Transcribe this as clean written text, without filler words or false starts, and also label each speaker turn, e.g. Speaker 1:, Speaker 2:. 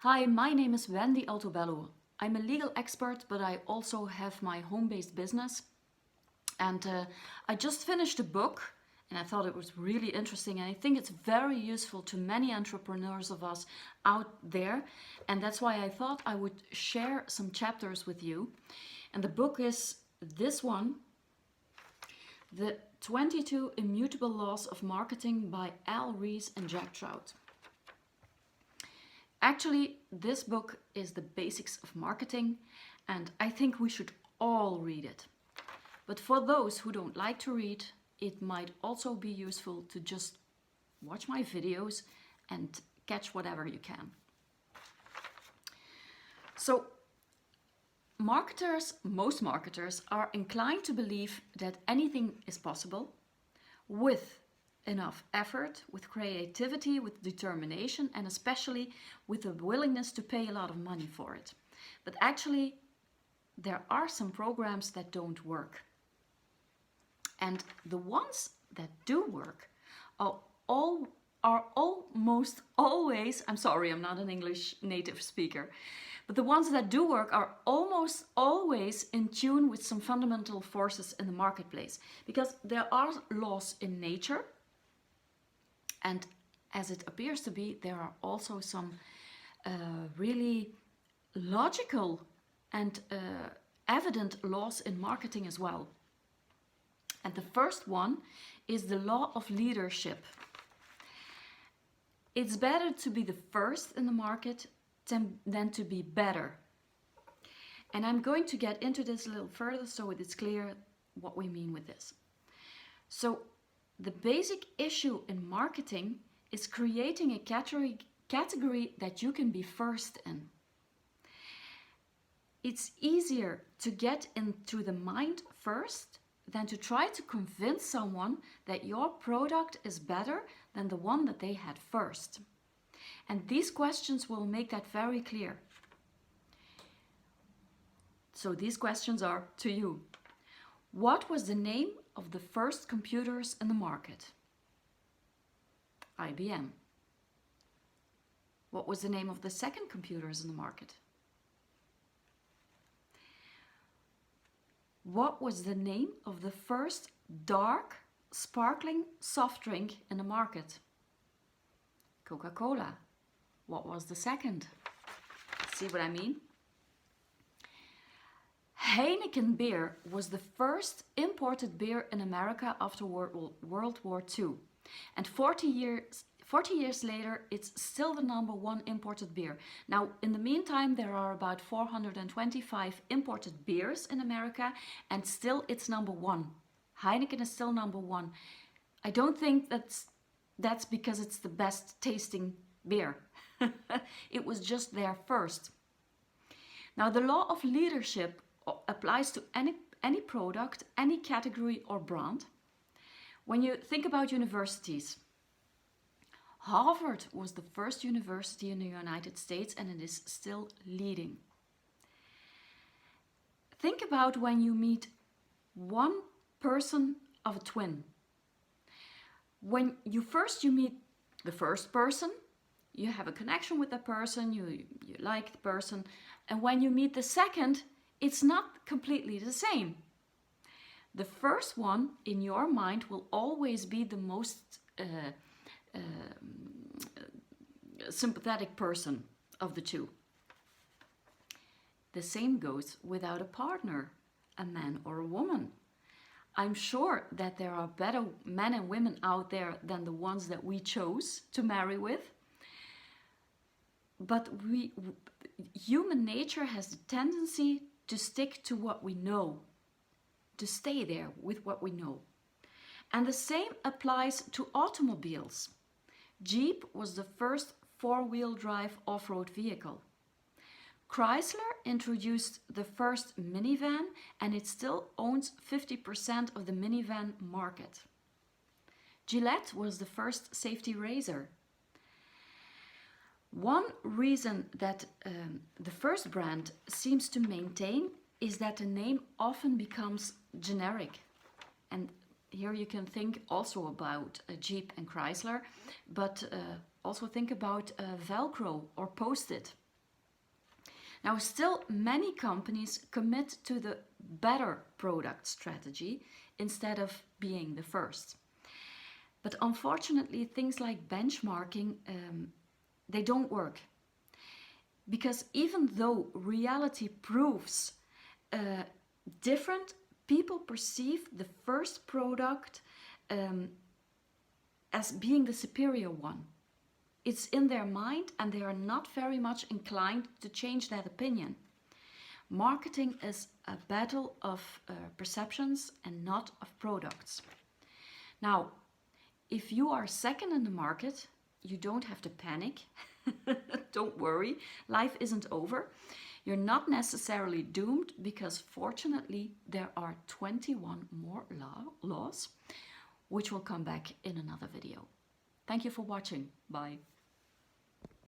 Speaker 1: Hi, my name is Wendy Altobello. I'm a legal expert, but I also have my home-based business. And I just finished a book and I thought it was really interesting. And I think it's very useful to many entrepreneurs of us out there. And that's why I thought I would share some chapters with you. And the book is this one, The 22 Immutable Laws of Marketing by Ries and Jack Trout. Actually, this book is the basics of marketing, and I think we should all read it. But for those who don't like to read, it might also be useful to just watch my videos and catch whatever you can. So, most marketers are inclined to believe that anything is possible with enough effort, with creativity, with determination, and especially with the willingness to pay a lot of money for it. But actually, there are some programs that don't work. And the ones that do work are almost always, I'm sorry, I'm not an English native speaker, but the ones that do work are almost always in tune with some fundamental forces in the marketplace, because there are laws in nature. And as it appears to be, there are also some really logical and evident laws in marketing as well. And the first one is the law of leadership. It's better to be the first in the market than to be better. And I'm going to get into this a little further so it is clear what we mean with this. So, the basic issue in marketing is creating a category that you can be first in. It's easier to get into the mind first than to try to convince someone that your product is better than the one that they had first. And these questions will make that very clear. So these questions are to you. What was the name of the first computers in the market? IBM. What was the name of the second computers in the market? What was the name of the first dark, sparkling soft drink in the market? Coca-Cola. What was the second? See what I mean? Heineken beer was the first imported beer in America after World War II. And 40 years later, it's still the #1 imported beer. Now, in the meantime, there are about 425 imported beers in America, and still it's #1. Heineken is still #1. I don't think that's because it's the best tasting beer. It was just there first. Now, the law of leadership applies to any product, any category or brand. When you think about universities, Harvard was the first university in the United States and it is still leading. Think about when you meet one person of a twin. When you meet the first person, you have a connection with the person, you like the person, and when you meet the second, it's not completely the same. The first one in your mind will always be the most sympathetic person of the two. The same goes without a partner, a man or a woman. I'm sure that there are better men and women out there than the ones that we chose to marry with. But human nature has the tendency to stick to what we know, to stay there with what we know. And the same applies to automobiles. Jeep was the first four-wheel drive off-road vehicle. Chrysler introduced the first minivan and it still owns 50% of the minivan market. Gillette was the first safety razor. One reason that the first brand seems to maintain is that the name often becomes generic. And here you can think also about Jeep and Chrysler, but also think about Velcro or Post-it. Now, still many companies commit to the better product strategy instead of being the first. But unfortunately, things like benchmarking, they don't work. Because even though reality proves different, people perceive the first product as being the superior one. It's in their mind and they are not very much inclined to change that opinion. Marketing is a battle of perceptions and not of products. Now, if you are second in the market, you don't have to panic. Don't worry, life isn't over. You're not necessarily doomed because fortunately there are 21 more laws, which will come back in another video. Thank you for watching. Bye.